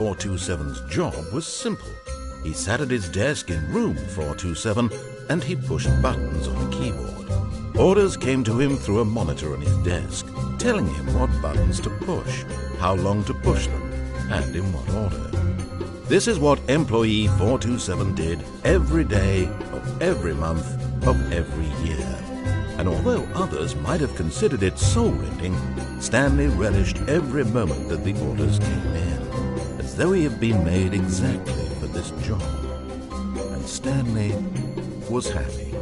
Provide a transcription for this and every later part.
427's job was simple. He sat at his desk in room 427 and he pushed buttons on a keyboard. Orders came to him through a monitor on his desk, telling him what buttons to push, how long to push them, and in what order. This is what employee 427 did every day of every month of every year. And although others might have considered it soul-rending, Stanley relished every moment that the orders came in, as though he had been made exactly for this job. And Stanley was happy.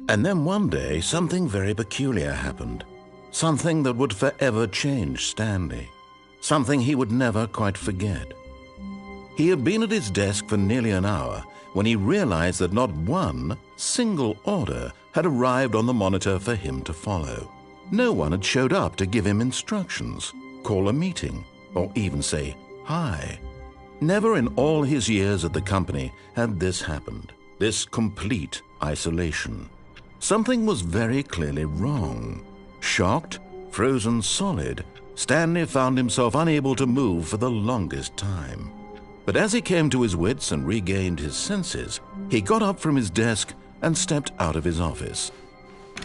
And then one day, something very peculiar happened. Something that would forever change Stanley. Something he would never quite forget. He had been at his desk for nearly an hour when he realized that not one single order had arrived on the monitor for him to follow. No one had showed up to give him instructions, call a meeting, or even say hi. Never in all his years at the company had this happened, this complete isolation. Something was very clearly wrong. Shocked, frozen solid, Stanley found himself unable to move for the longest time. But as he came to his wits and regained his senses, he got up from his desk and stepped out of his office.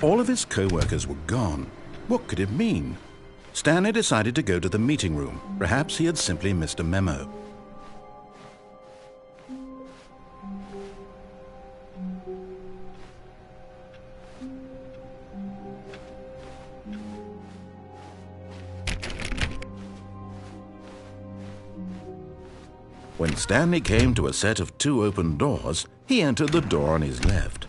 All of his co-workers were gone. What could it mean? Stanley decided to go to the meeting room. Perhaps he had simply missed a memo. When Stanley came to a set of 2 open doors, he entered the door on his left.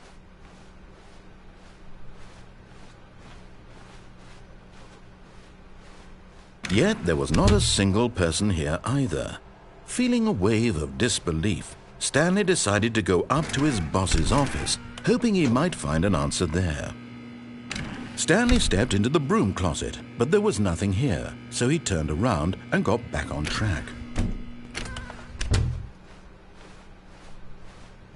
Yet there was not a single person here either. Feeling a wave of disbelief, Stanley decided to go up to his boss's office, hoping he might find an answer there. Stanley stepped into the broom closet, but there was nothing here, so he turned around and got back on track.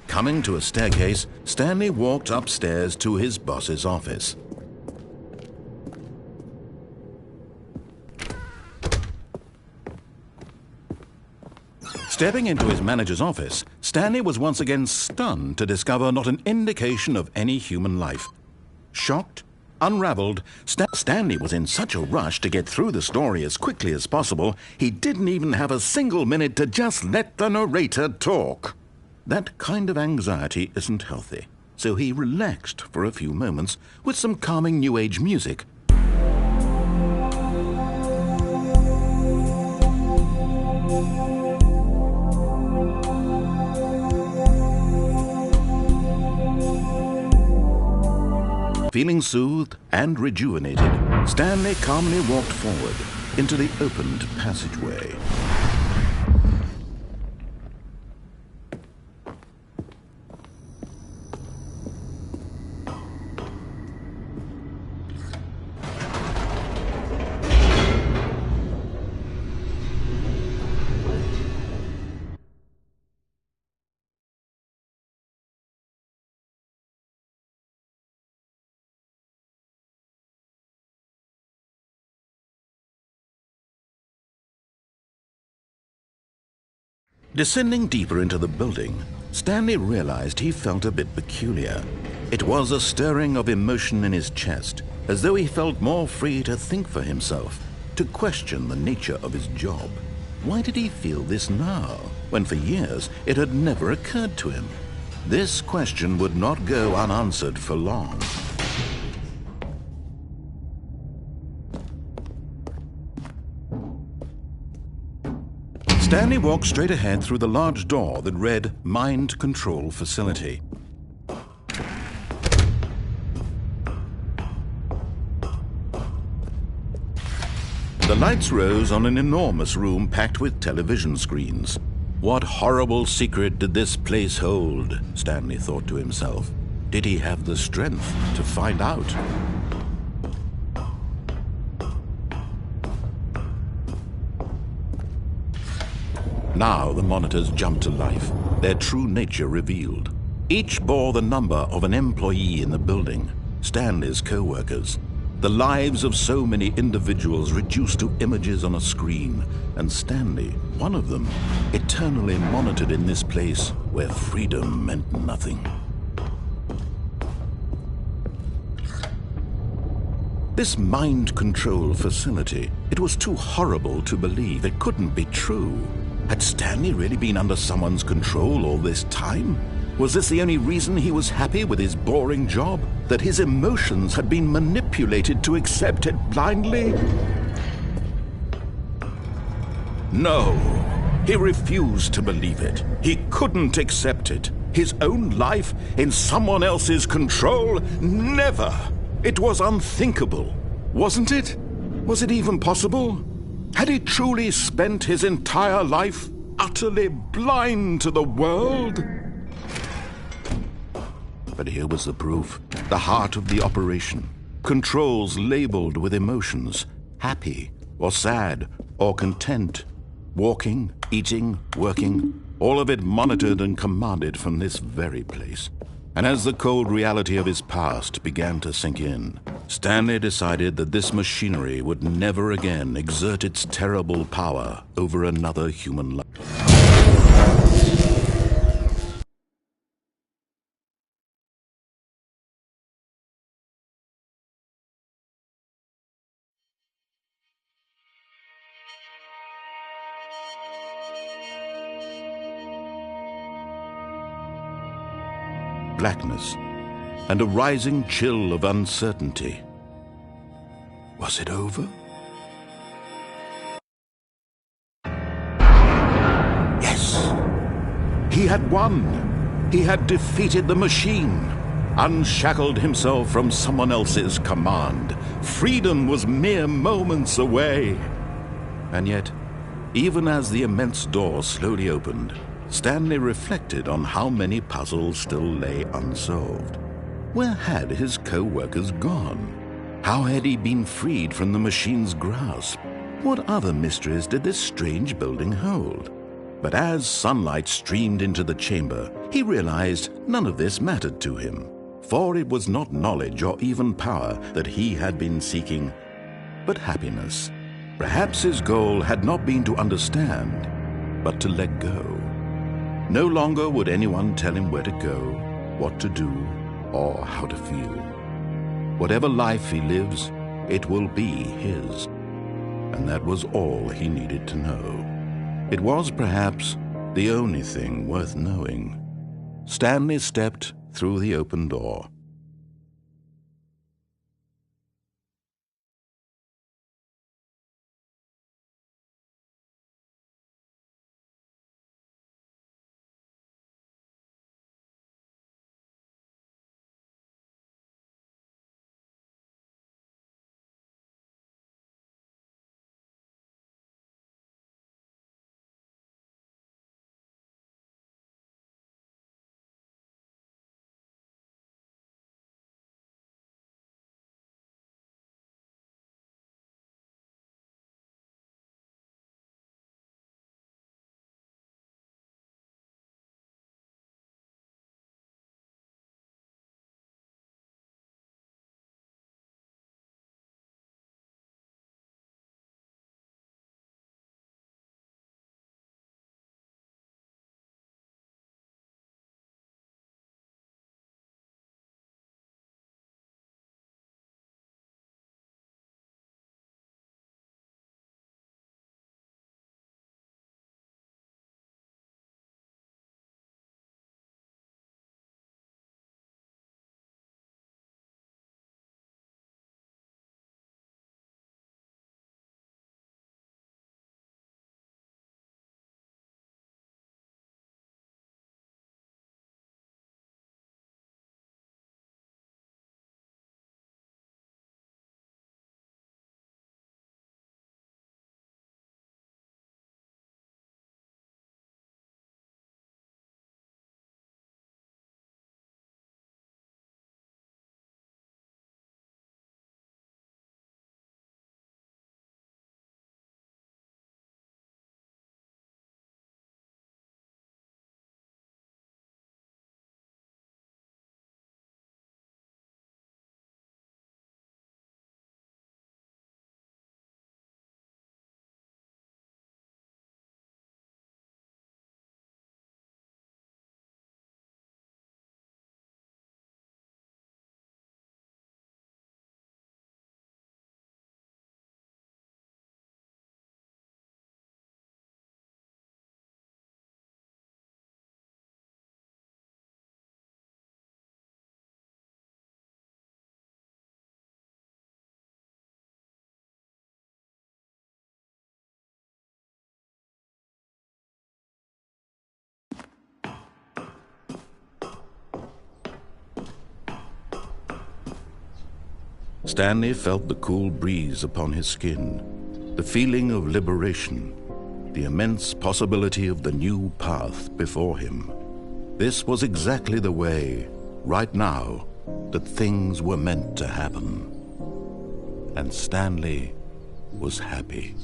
Coming to a staircase, Stanley walked upstairs to his boss's office. Stepping into his manager's office, Stanley was once again stunned to discover not an indication of any human life. Shocked, unraveled, Stanley was in such a rush to get through the story as quickly as possible, he didn't even have a single minute to just let the narrator talk. That kind of anxiety isn't healthy, so he relaxed for a few moments with some calming New Age music. Feeling soothed and rejuvenated, Stanley calmly walked forward into the opened passageway. Descending deeper into the building, Stanley realized he felt a bit peculiar. It was a stirring of emotion in his chest, as though he felt more free to think for himself, to question the nature of his job. Why did he feel this now, when for years it had never occurred to him? This question would not go unanswered for long. Stanley walked straight ahead through the large door that read Mind Control Facility. The lights rose on an enormous room packed with television screens. What horrible secret did this place hold? Stanley thought to himself. Did he have the strength to find out? Now the monitors jumped to life, their true nature revealed. Each bore the number of an employee in the building, Stanley's co-workers. The lives of so many individuals reduced to images on a screen, and Stanley, one of them, eternally monitored in this place where freedom meant nothing. This mind control facility, it was too horrible to believe. It couldn't be true. Had Stanley really been under someone's control all this time? Was this the only reason he was happy with his boring job? That his emotions had been manipulated to accept it blindly? No, he refused to believe it. He couldn't accept it. His own life in someone else's control? Never! It was unthinkable, wasn't it? Was it even possible? Had he truly spent his entire life utterly blind to the world? But here was the proof, the heart of the operation. Controls labeled with emotions, happy or sad or content. Walking, eating, working, all of it monitored and commanded from this very place. And as the cold reality of his past began to sink in, Stanley decided that this machinery would never again exert its terrible power over another human life. Blackness and a rising chill of uncertainty. Was it over? Yes! He had won! He had defeated the machine, unshackled himself from someone else's command. Freedom was mere moments away. And yet, even as the immense door slowly opened, Stanley reflected on how many puzzles still lay unsolved. Where had his co-workers gone? How had he been freed from the machine's grasp? What other mysteries did this strange building hold? But as sunlight streamed into the chamber, he realized none of this mattered to him, for it was not knowledge or even power that he had been seeking, but happiness. Perhaps his goal had not been to understand, but to let go. No longer would anyone tell him where to go, what to do, or how to feel. Whatever life he lives, it will be his. And that was all he needed to know. It was perhaps the only thing worth knowing. Stanley stepped through the open door. Stanley felt the cool breeze upon his skin, the feeling of liberation, the immense possibility of the new path before him. This was exactly the way, right now, that things were meant to happen. And Stanley was happy.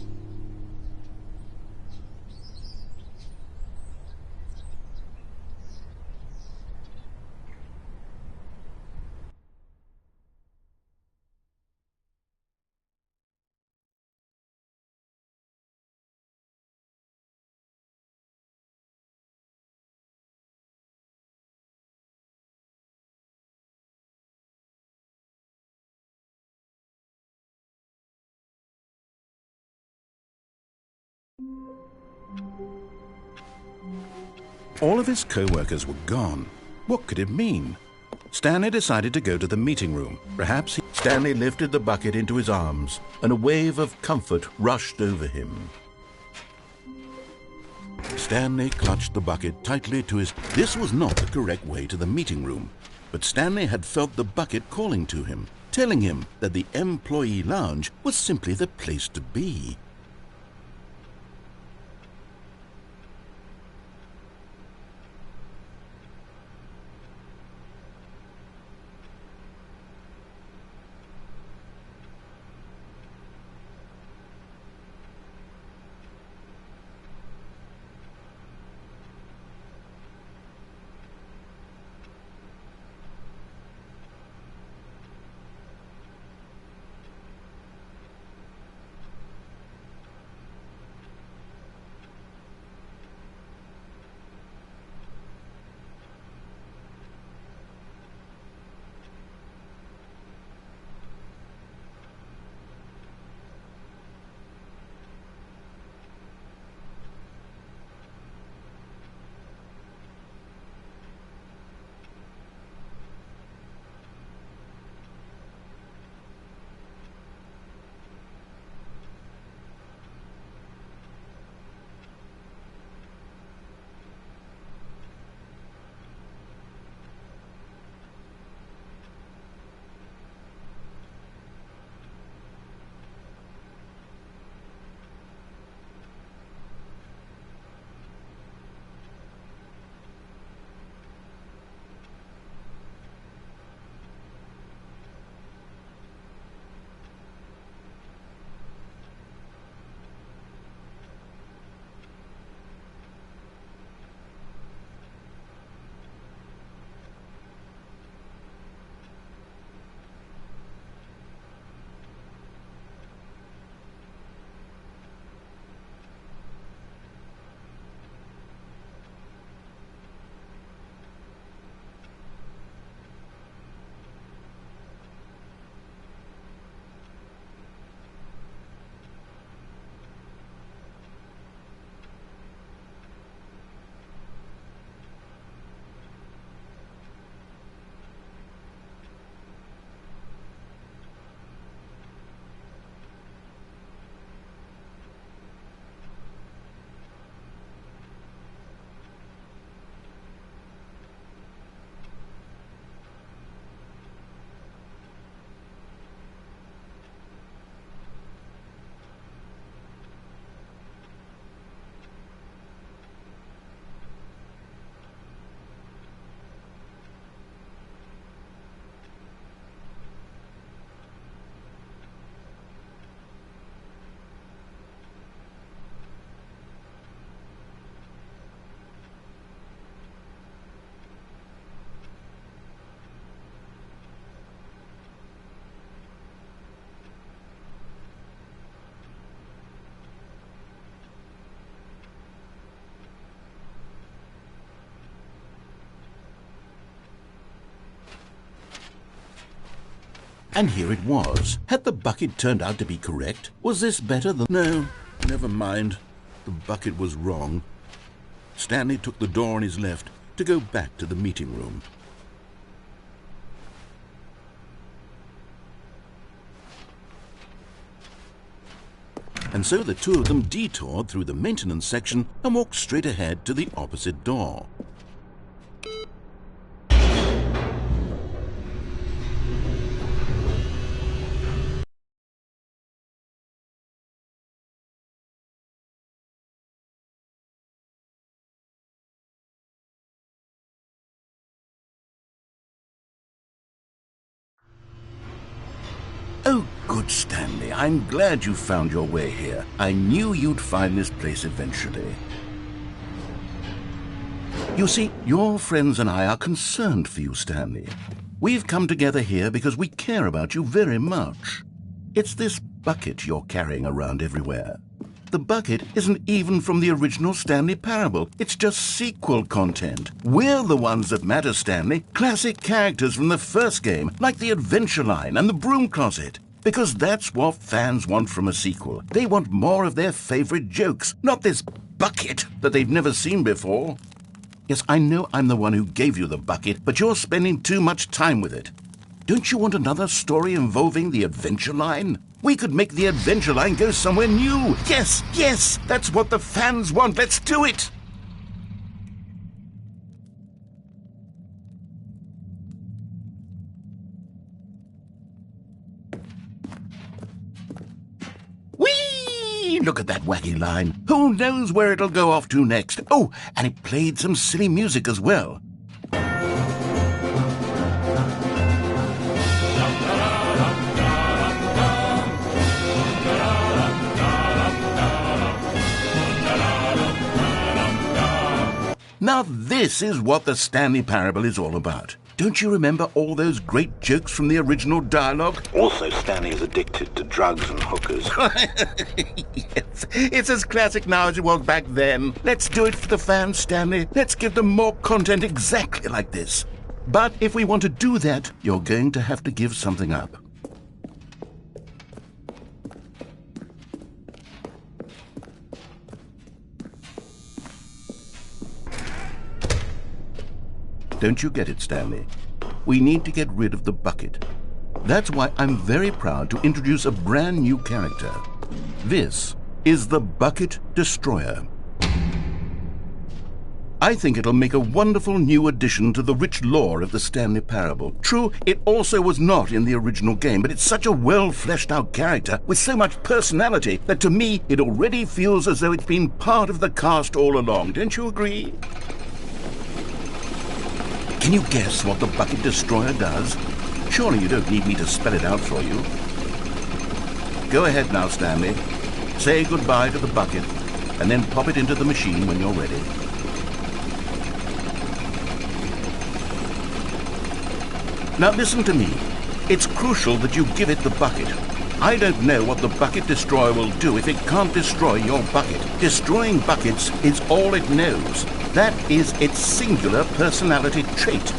All of his co-workers were gone. What could it mean? Stanley decided to go to the meeting room. Stanley lifted the bucket into his arms, and a wave of comfort rushed over him. Stanley clutched the bucket tightly to his... This was not the correct way to the meeting room, but Stanley had felt the bucket calling to him, telling him that the employee lounge was simply the place to be. And here it was. Had the bucket turned out to be correct? Was this better than... No, never mind. The bucket was wrong. Stanley took the door on his left to go back to the meeting room. And so the two of them detoured through the maintenance section and walked straight ahead to the opposite door. good, Stanley. I'm glad you found your way here. I knew you'd find this place eventually. You see, your friends and I are concerned for you, Stanley. We've come together here because we care about you very much. It's this bucket you're carrying around everywhere. The bucket isn't even from the original Stanley Parable. It's just sequel content. We're the ones that matter, Stanley. Classic characters from the first game, like the Adventure Line and the Broom Closet. Because that's what fans want from a sequel. They want more of their favorite jokes, not this bucket that they've never seen before. Yes, I know I'm the one who gave you the bucket, but you're spending too much time with it. Don't you want another story involving the Adventure Line? We could make the Adventure Line go somewhere new. Yes, yes, that's what the fans want. Let's do it. Whee! Look at that wacky line. Who knows where it'll go off to next? Oh, and it played some silly music as well. Now this is what the Stanley Parable is all about. Don't you remember all those great jokes from the original dialogue? Also, Stanley is addicted to drugs and hookers. Yes, it's as classic now as it was back then. Let's do it for the fans, Stanley. Let's give them more content exactly like this. But if we want to do that, you're going to have to give something up. Don't you get it, Stanley? We need to get rid of the bucket. That's why I'm very proud to introduce a brand new character. This is the Bucket Destroyer. I think it'll make a wonderful new addition to the rich lore of the Stanley Parable. True, it also was not in the original game, but it's such a well-fleshed-out character with so much personality that to me it already feels as though it's been part of the cast all along. Don't you agree? Can you guess what the Bucket Destroyer does? Surely you don't need me to spell it out for you. Go ahead now, Stanley. Say goodbye to the bucket, and then pop it into the machine when you're ready. Now listen to me. It's crucial that you give it the bucket. I don't know what the Bucket Destroyer will do if it can't destroy your bucket. Destroying buckets is all it knows. That is its singular personality trait.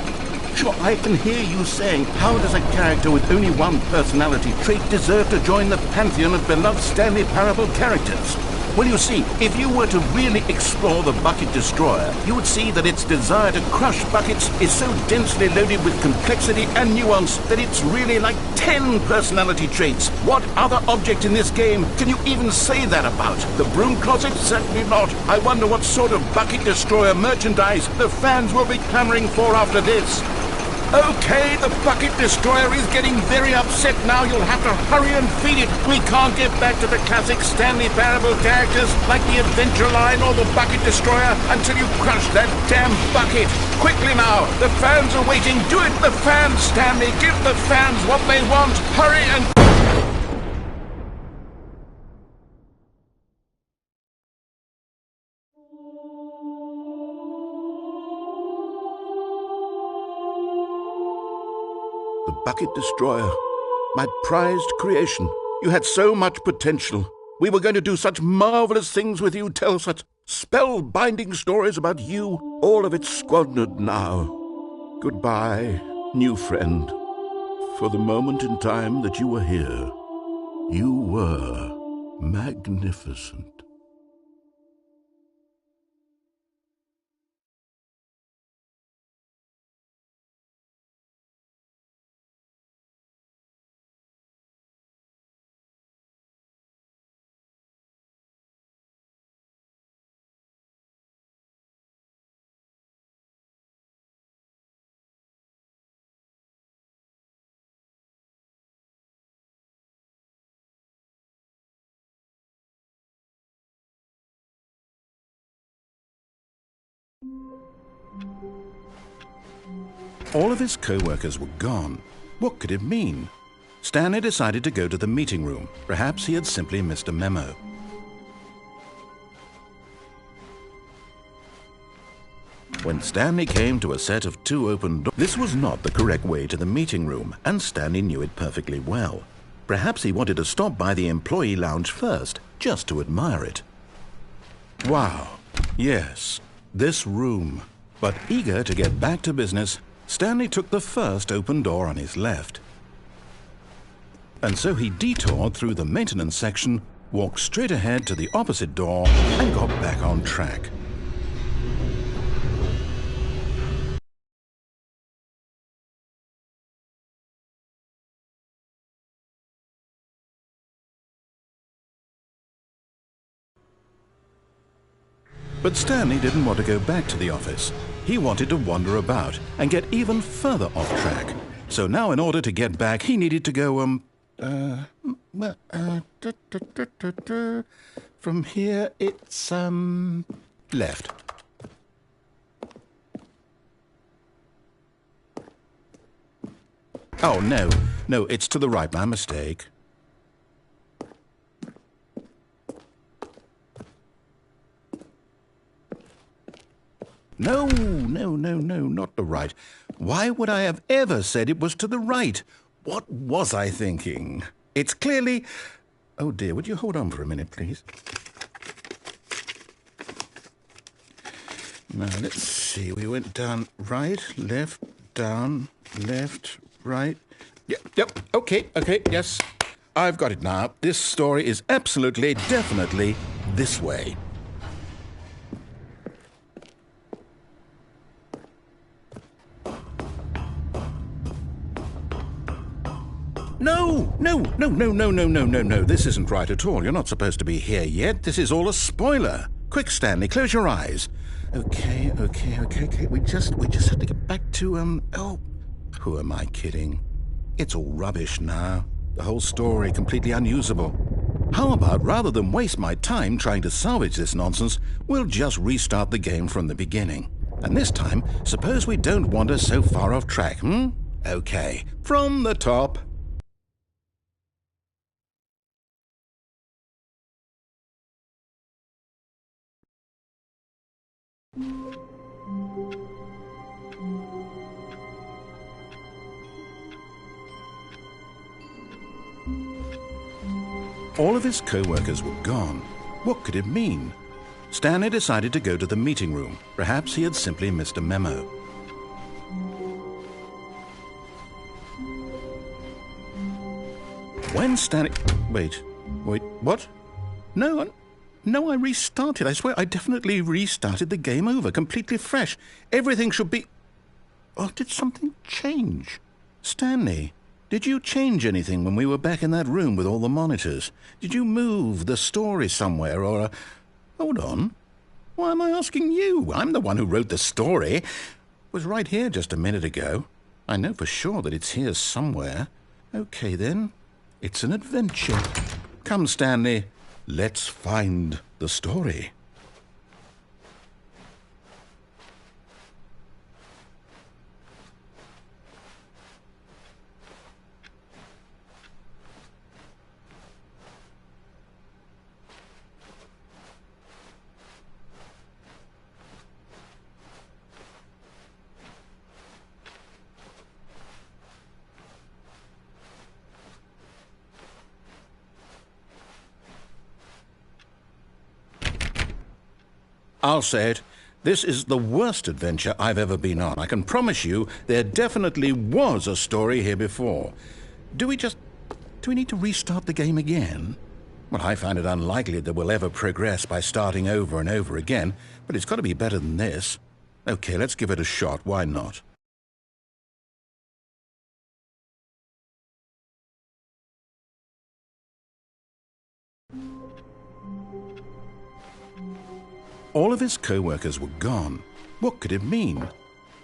Sure, I can hear you saying, how does a character with only one personality trait deserve to join the pantheon of beloved Stanley Parable characters? Well, you see, if you were to really explore the Bucket Destroyer, you would see that its desire to crush buckets is so densely loaded with complexity and nuance that it's really like 10 personality traits. What other object in this game can you even say that about? The Broom Closet? Certainly not. I wonder what sort of Bucket Destroyer merchandise the fans will be clamoring for after this. Okay, the Bucket Destroyer is getting very upset now. You'll have to hurry and feed it. We can't get back to the classic Stanley Parable characters like the Adventure Line or the Bucket Destroyer until you crush that damn bucket. Quickly now, the fans are waiting. Do it, the fans, Stanley. Give the fans what they want. Hurry and... The Bucket Destroyer, my prized creation. You had so much potential. We were going to do such marvelous things with you, tell such spellbinding stories about you. All of it squandered now. Goodbye, new friend. For the moment in time that you were here, you were magnificent. All of his co-workers were gone. What could it mean? Stanley decided to go to the meeting room. Perhaps he had simply missed a memo. When Stanley came to a set of 2 open doors, this was not the correct way to the meeting room, and Stanley knew it perfectly well. Perhaps he wanted to stop by the employee lounge first, just to admire it. Wow, yes, this room. But eager to get back to business, Stanley took the first open door on his left. And so he detoured through the maintenance section, walked straight ahead to the opposite door, and got back on track. But Stanley didn't want to go back to the office. He wanted to wander about and get even further off track. So now in order to get back, he needed to go, from here it's, left. Oh, no, it's to the right, my mistake. No, not the right. Why would I have ever said it was to the right? What was I thinking? It's clearly... Oh dear, would you hold on for a minute, please? Now, let's see. We went down right, left, down, left, right. Yep, okay, yes. I've got it now. This story is absolutely, definitely this way. No. This isn't right at all. You're not supposed to be here yet. This is all a spoiler. Quick, Stanley, close your eyes. Okay. We just have to get back to, oh, who am I kidding? It's all rubbish now. The whole story completely unusable. How about, rather than waste my time trying to salvage this nonsense, we'll just restart the game from the beginning. And this time, suppose we don't wander so far off track, Okay, from the top. All of his co-workers were gone. What could it mean? Stanley decided to go to the meeting room. Perhaps he had simply missed a memo. When Stanley... Wait, what? No, I restarted. I swear, I definitely restarted the game over, completely fresh. Everything should be... Oh, did something change? Stanley, did you change anything when we were back in that room with all the monitors? Did you move the story somewhere or... Hold on. Why am I asking you? I'm the one who wrote the story. It was right here just a minute ago. I know for sure that it's here somewhere. Okay, then. It's an adventure. Come, Stanley. Let's find the story. I'll say it. This is the worst adventure I've ever been on. I can promise you there definitely was a story here before. Do we need to restart the game again? Well, I find it unlikely that we'll ever progress by starting over and over again, but it's got to be better than this. Okay, let's give it a shot. Why not? All of his co-workers were gone. What could it mean?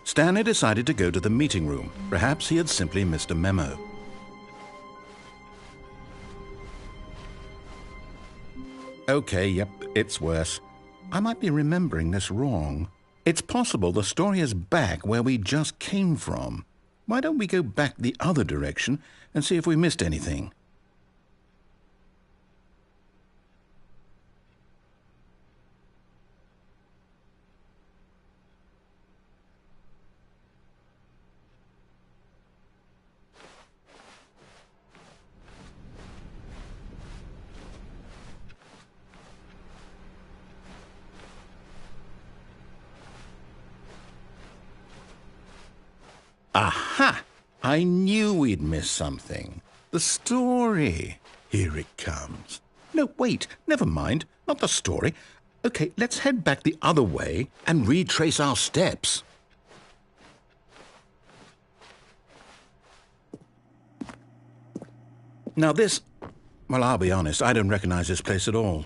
Stanley decided to go to the meeting room. Perhaps he had simply missed a memo. Okay, yep, it's worse. I might be remembering this wrong. It's possible the story is back where we just came from. Why don't we go back the other direction and see if we missed anything? Aha! I knew we'd miss something. The story. Here it comes. No, wait, never mind. Not the story. Okay, let's head back the other way and retrace our steps. Now this... Well, I'll be honest, I don't recognize this place at all.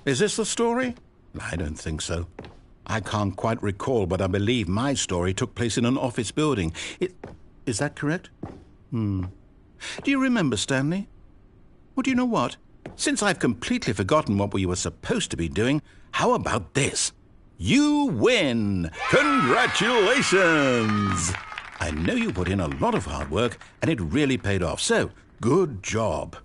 Is this the story? I don't think so. I can't quite recall, but I believe my story took place in an office building. Is that correct? Do you remember, Stanley? Well, do you know what? Since I've completely forgotten what we were supposed to be doing, how about this? You win! Congratulations! I know you put in a lot of hard work, and it really paid off, so good job.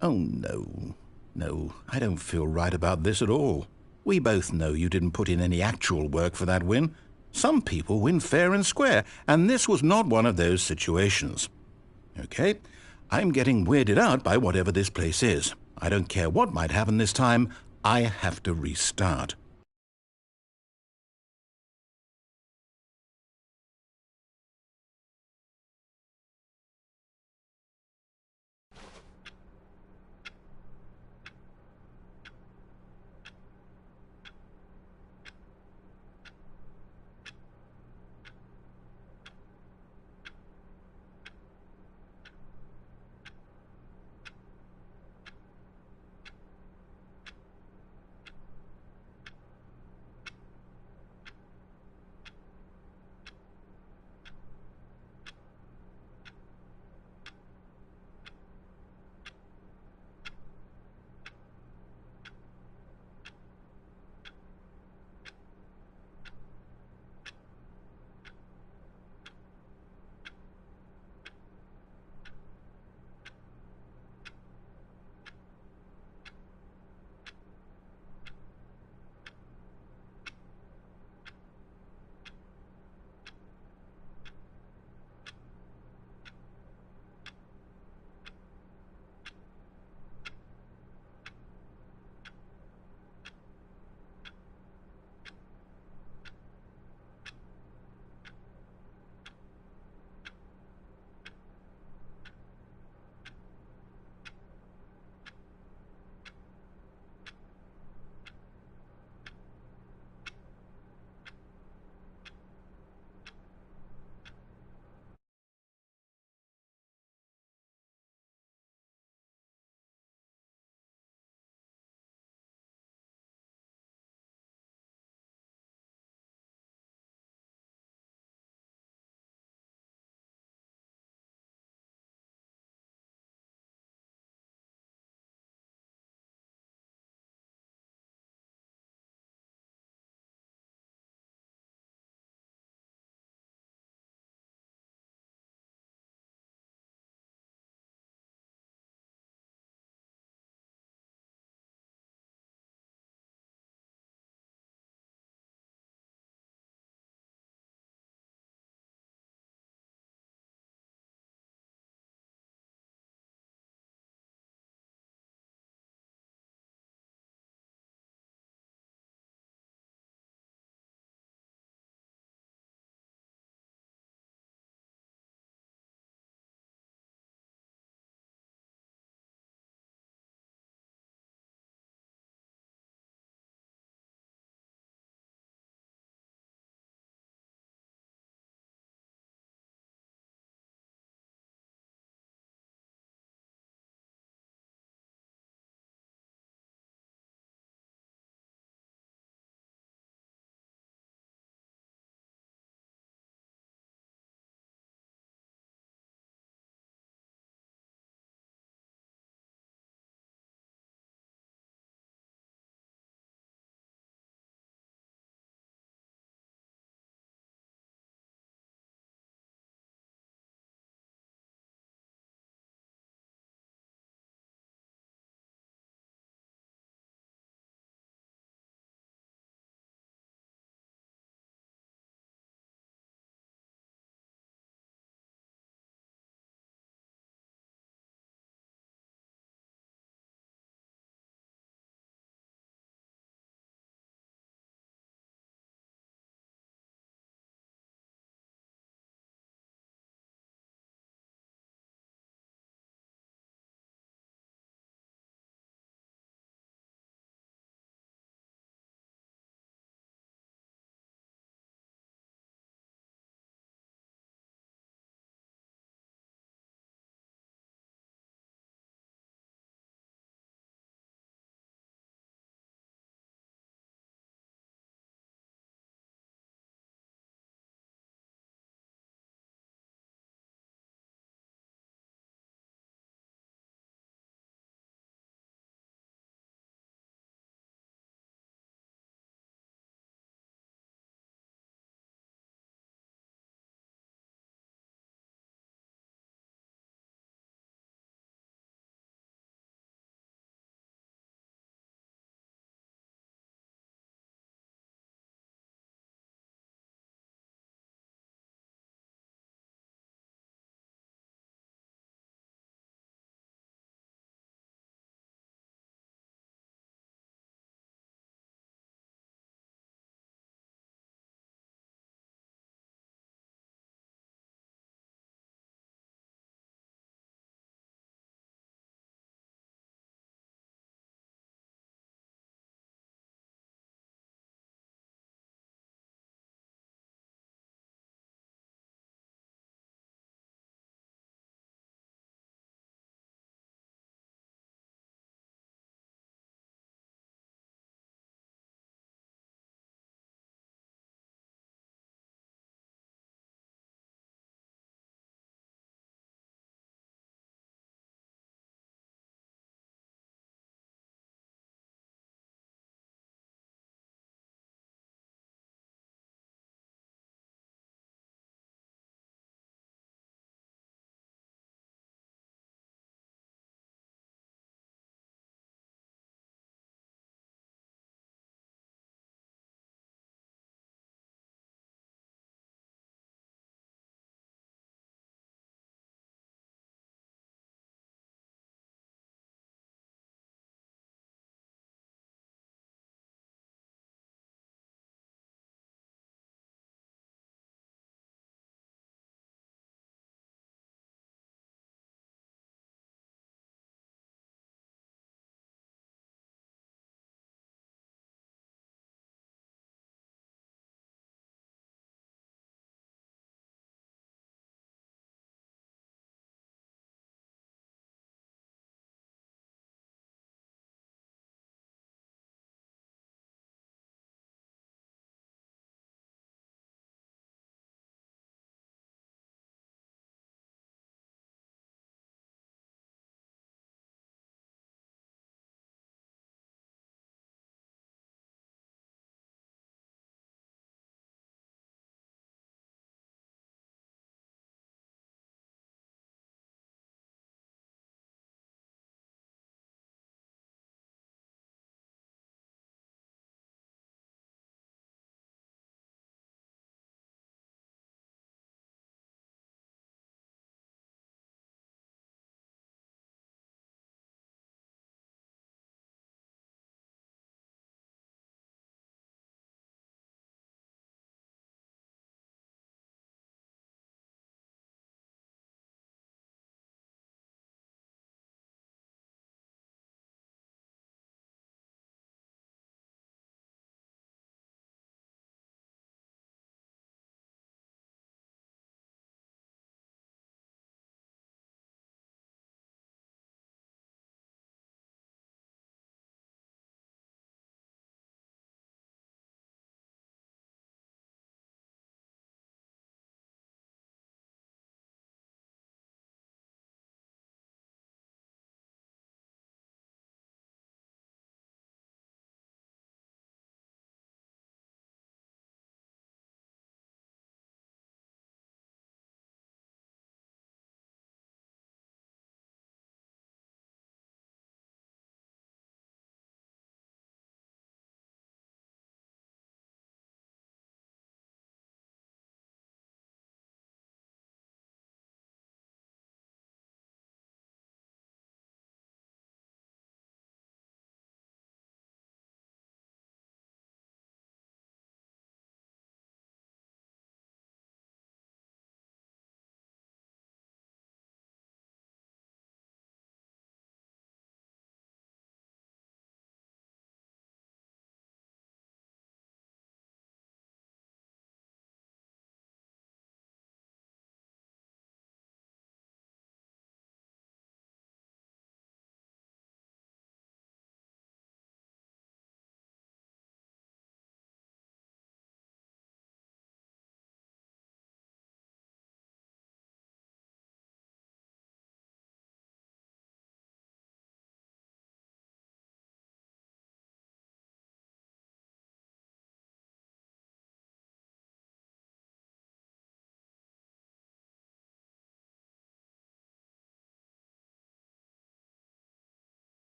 Oh, no. No, I don't feel right about this at all. We both know you didn't put in any actual work for that win. Some people win fair and square, and this was not one of those situations. Okay, I'm getting weirded out by whatever this place is. I don't care what might happen this time. I have to restart.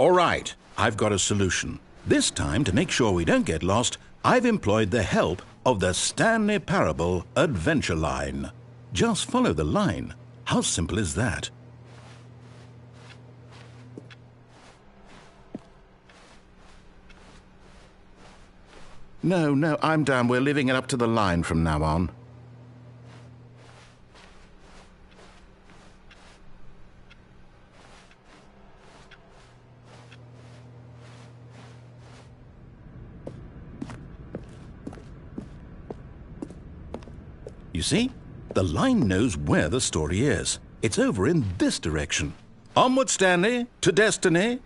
All right, I've got a solution. This time, to make sure we don't get lost, I've employed the help of the Stanley Parable Adventure Line. Just follow the line. How simple is that? No, I'm down. We're leaving it up to the line from now on. You see? The line knows where the story is. It's over in this direction. Onward, Stanley, to destiny.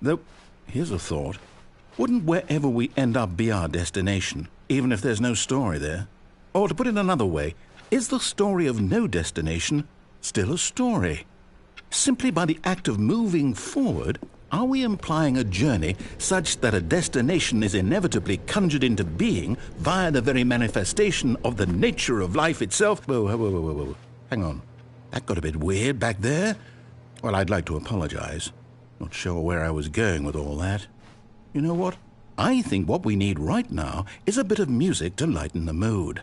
Though, here's a thought. Wouldn't wherever we end up be our destination, even if there's no story there? Or to put it another way, is the story of no destination still a story? Simply by the act of moving forward, are we implying a journey such that a destination is inevitably conjured into being via the very manifestation of the nature of life itself? Whoa. Hang on. That got a bit weird back there. Well, I'd like to apologize. Not sure where I was going with all that. You know what? I think what we need right now is a bit of music to lighten the mood.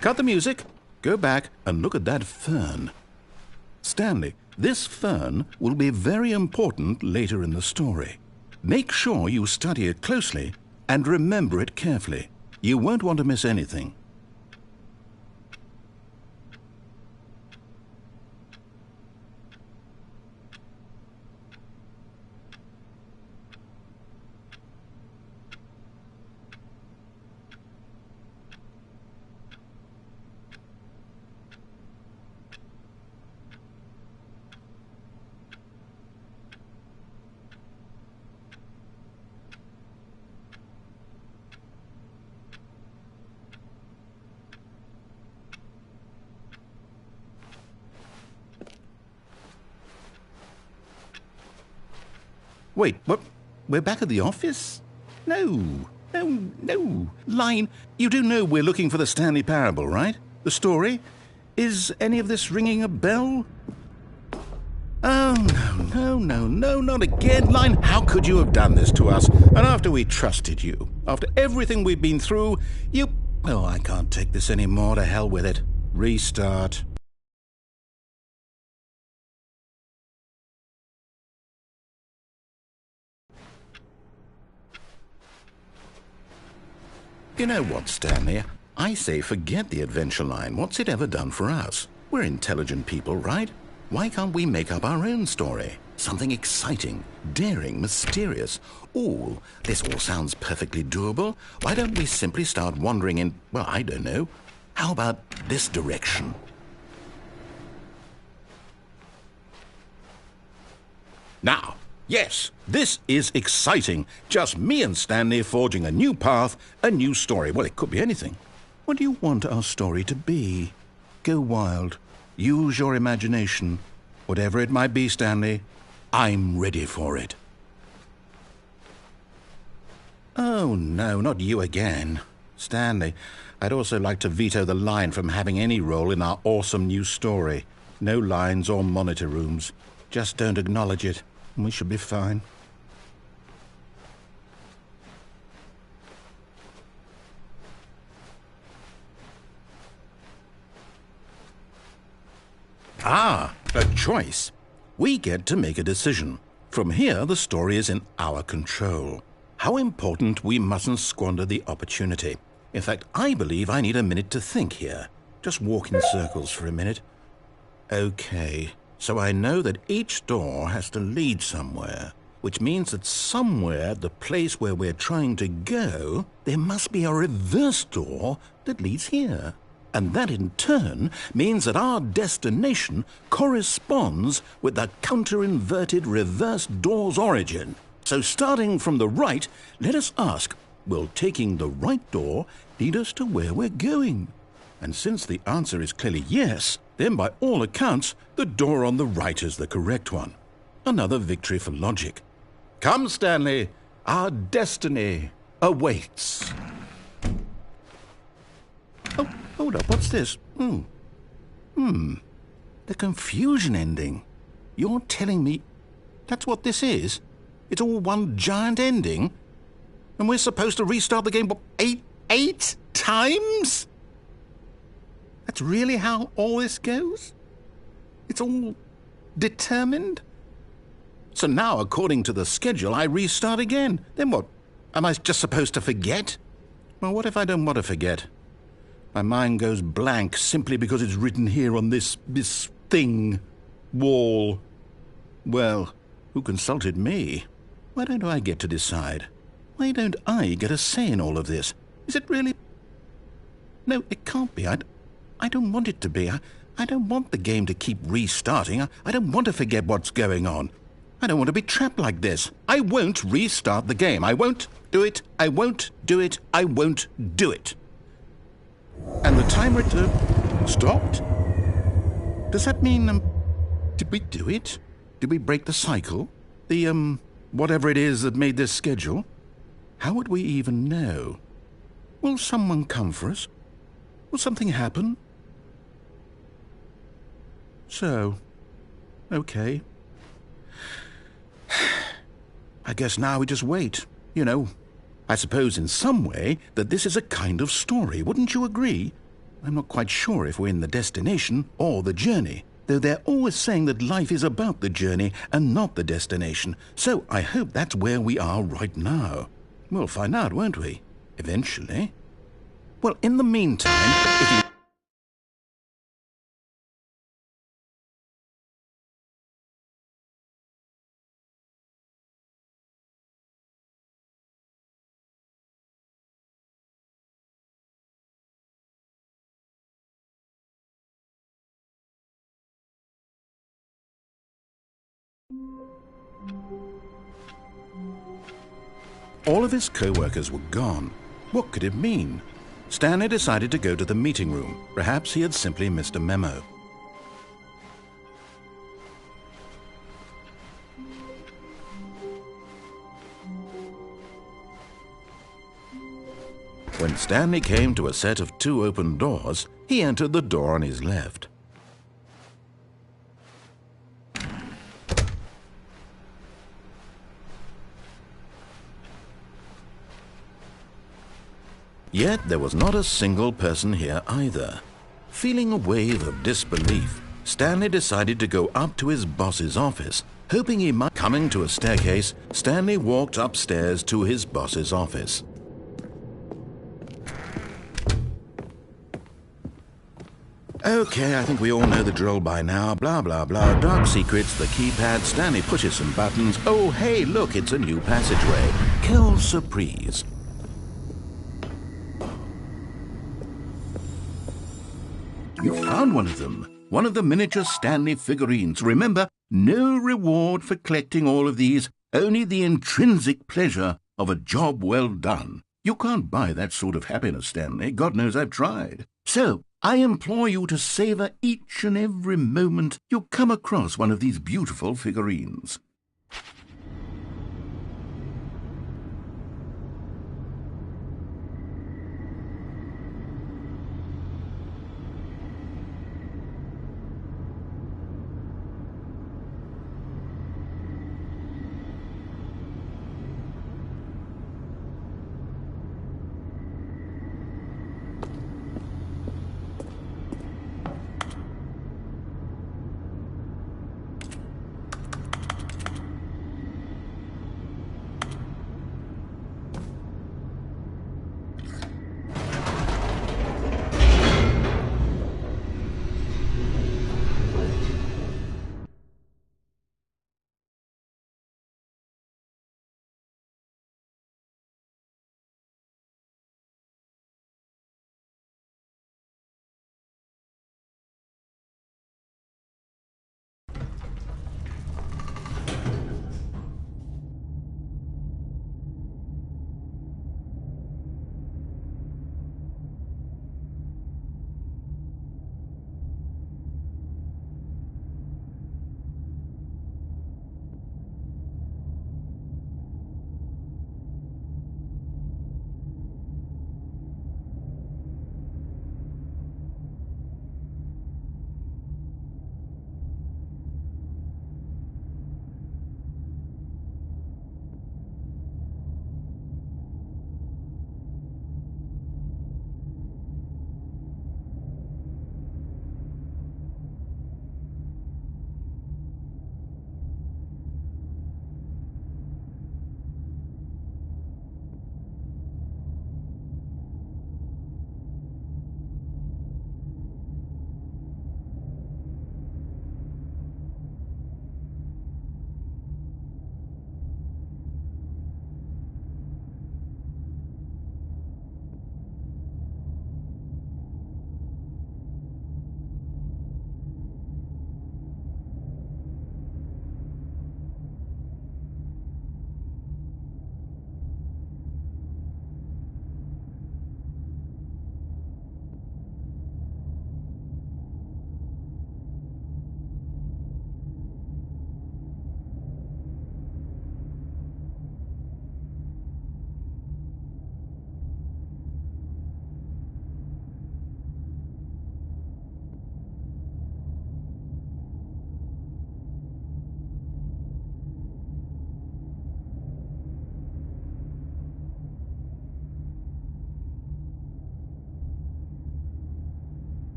Cut the music, go back and look at that fern. Stanley, this fern will be very important later in the story. Make sure you study it closely and remember it carefully. You won't want to miss anything. Wait, what? We're back at the office? No. Line, you do know we're looking for the Stanley Parable, right? The story? Is any of this ringing a bell? Oh, no, not again. Line, how could you have done this to us? And after we trusted you, after everything we've been through, you... Oh, I can't take this anymore. To hell with it. Restart. You know what, Stanley? I say forget the adventure line. What's it ever done for us? We're intelligent people, right? Why can't we make up our own story? Something exciting, daring, mysterious. Ooh, this all sounds perfectly doable. Why don't we simply start wandering in, well, I don't know. How about this direction? Now, yes, this is exciting. Just me and Stanley forging a new path, a new story. Well, it could be anything. What do you want our story to be? Go wild. Use your imagination. Whatever it might be, Stanley, I'm ready for it. Oh, no, not you again. Stanley, I'd also like to veto the line from having any role in our awesome new story. No lines or monitor rooms. Just don't acknowledge it, and we should be fine. Ah, a choice. We get to make a decision. From here, the story is in our control. How important we mustn't squander the opportunity. In fact, I believe I need a minute to think here. just walk in circles for a minute. Okay, so I know that each door has to lead somewhere, which means that somewhere at the place where we're trying to go, there must be a reverse door that leads here. And that in turn means that our destination corresponds with the counter-inverted reverse door's origin. So starting from the right, let us ask, will taking the right door lead us to where we're going? And since the answer is clearly yes, then by all accounts, the door on the right is the correct one. Another victory for logic. Come, Stanley, our destiny awaits. Oh, hold up, what's this? The confusion ending. You're telling me that's what this is? It's all one giant ending? And we're supposed to restart the game, what, eight times? That's really how all this goes? It's all determined? So now, according to the schedule, I restart again. Then what? Am I just supposed to forget? Well, what if I don't want to forget? My mind goes blank simply because it's written here on this thing, wall. Well, who consulted me? Why don't I get to decide? Why don't I get a say in all of this? Is it really? No, it can't be. I don't want it to be. I don't want the game to keep restarting. I don't want to forget what's going on. I don't want to be trapped like this. I won't restart the game. I won't do it. I won't do it. I won't do it. And the timer stopped? Does that mean, did we do it? Did we break the cycle? The, whatever it is that made this schedule? How would we even know? Will someone come for us? Will something happen? So, okay. I guess now we just wait, you know. I suppose in some way that this is a kind of story, wouldn't you agree? I'm not quite sure if we're in the destination or the journey, though they're always saying that life is about the journey and not the destination, so I hope that's where we are right now. We'll find out, won't we? Eventually. Well, in the meantime, if you... All of his co-workers were gone. What could it mean? Stanley decided to go to the meeting room. Perhaps he had simply missed a memo. When Stanley came to a set of 2 open doors, he entered the door on his left. Yet there was not a single person here either. Feeling a wave of disbelief, Stanley decided to go up to his boss's office, hoping he might... Coming to a staircase, Stanley walked upstairs to his boss's office. Okay, I think we all know the drill by now. Blah, blah, blah. Dark secrets, the keypad. Stanley pushes some buttons. Oh, hey, look, it's a new passageway. Quelle surprise. You found one of them. One of the miniature Stanley figurines. Remember, no reward for collecting all of these, only the intrinsic pleasure of a job well done. You can't buy that sort of happiness, Stanley. God knows I've tried. So, I implore you to savor each and every moment you come across one of these beautiful figurines.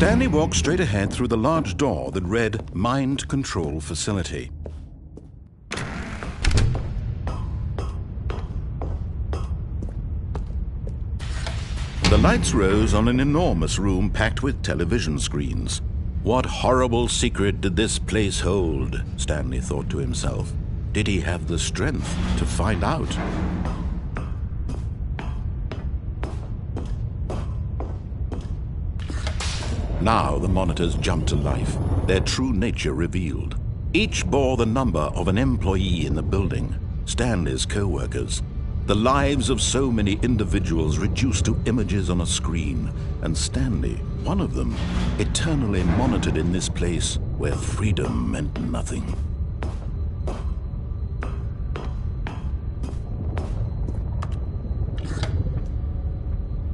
Stanley walked straight ahead through the large door that read Mind Control Facility. The lights rose on an enormous room packed with television screens. What horrible secret did this place hold? Stanley thought to himself. Did he have the strength to find out? Now the monitors jumped to life, their true nature revealed. Each bore the number of an employee in the building, Stanley's co-workers. The lives of so many individuals reduced to images on a screen, and Stanley, one of them, eternally monitored in this place where freedom meant nothing.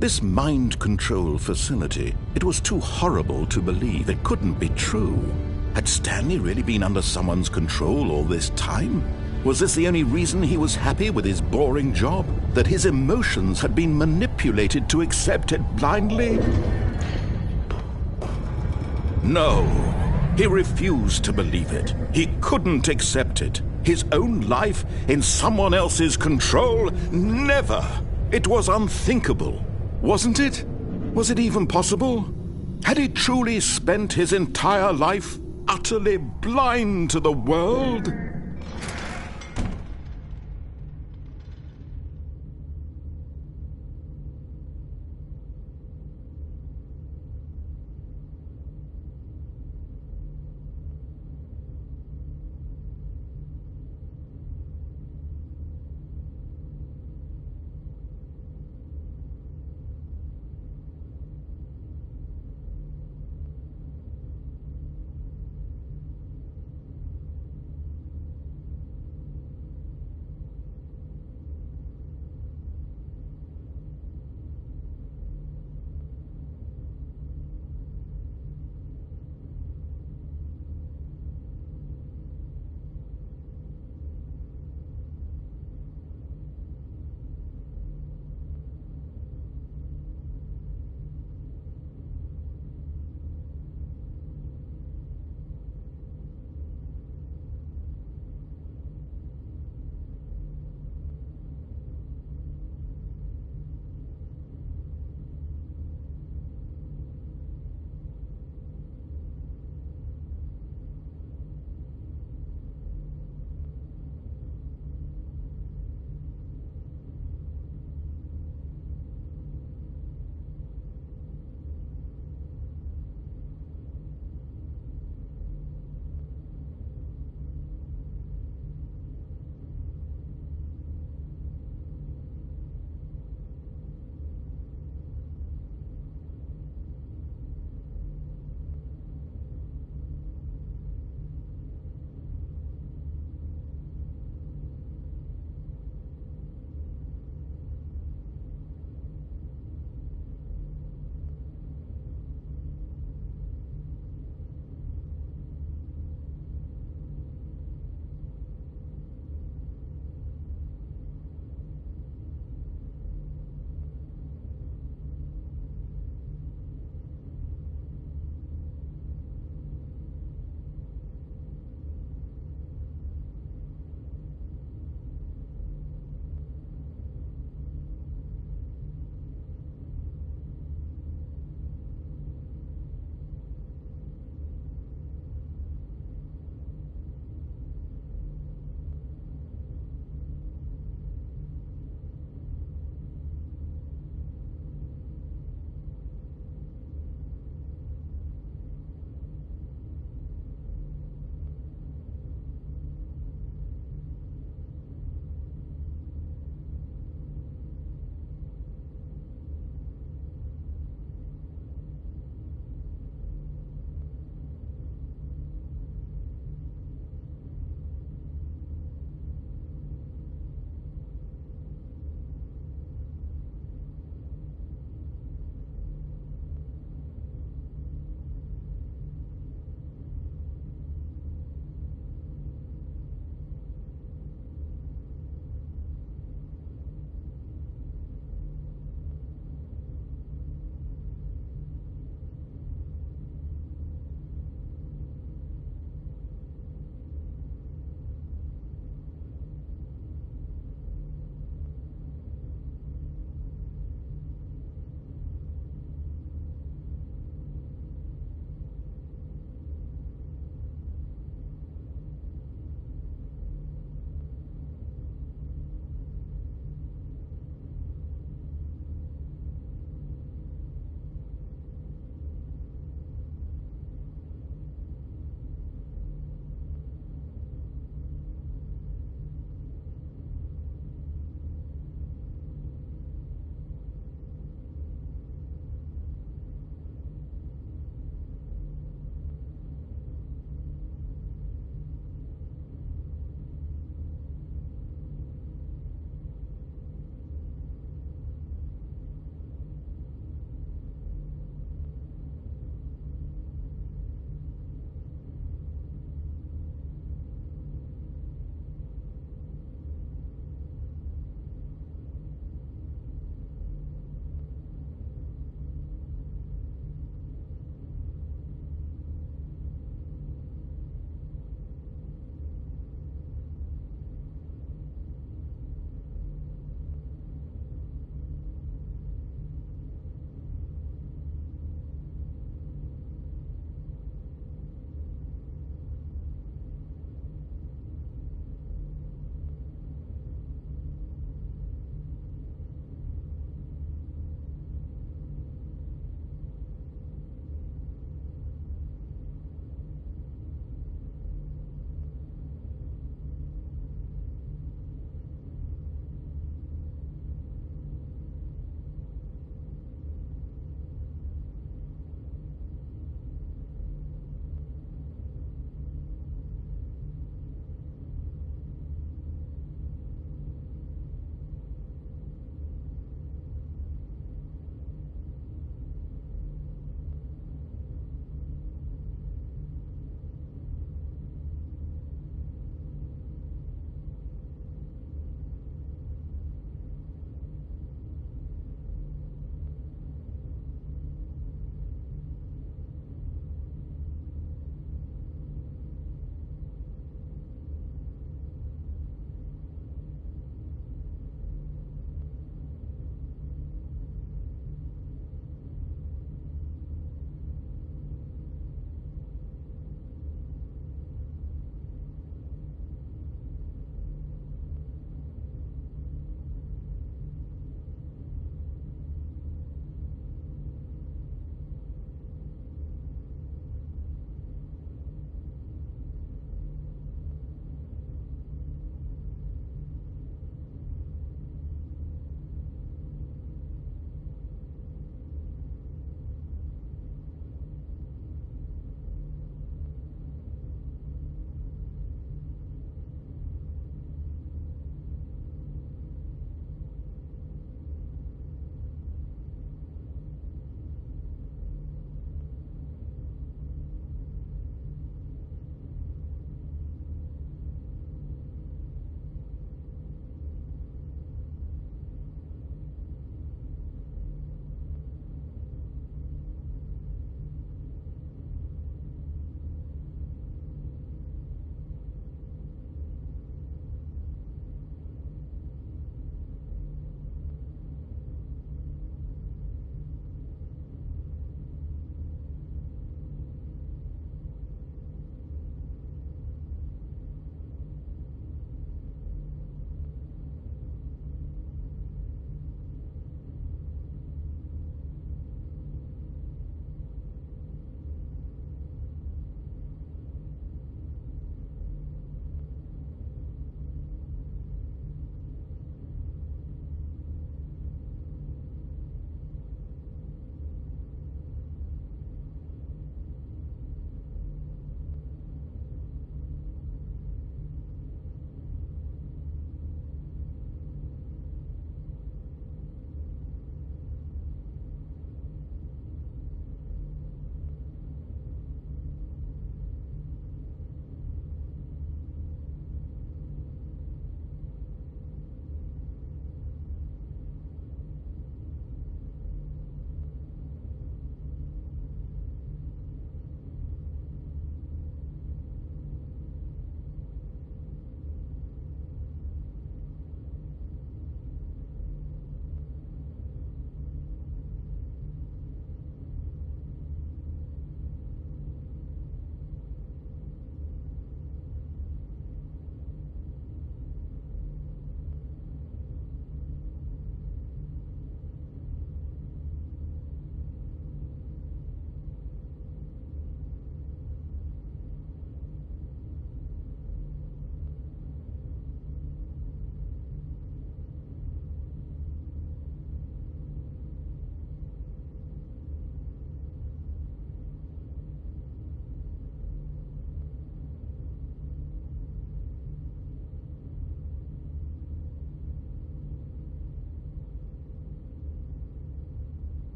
This mind control facility, it was too horrible to believe. It couldn't be true. Had Stanley really been under someone's control all this time? Was this the only reason he was happy with his boring job? That his emotions had been manipulated to accept it blindly? No, he refused to believe it. He couldn't accept it. His own life in someone else's control? Never! It was unthinkable. Wasn't it? Was it even possible? Had he truly spent his entire life utterly blind to the world?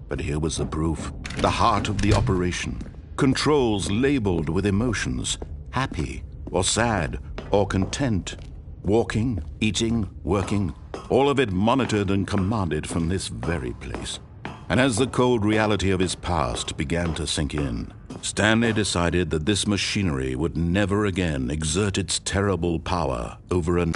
But here was the proof, the heart of the operation. Controls labeled with emotions, happy or sad or content. Walking, eating, working, all of it monitored and commanded from this very place. And as the cold reality of his past began to sink in, Stanley decided that this machinery would never again exert its terrible power over an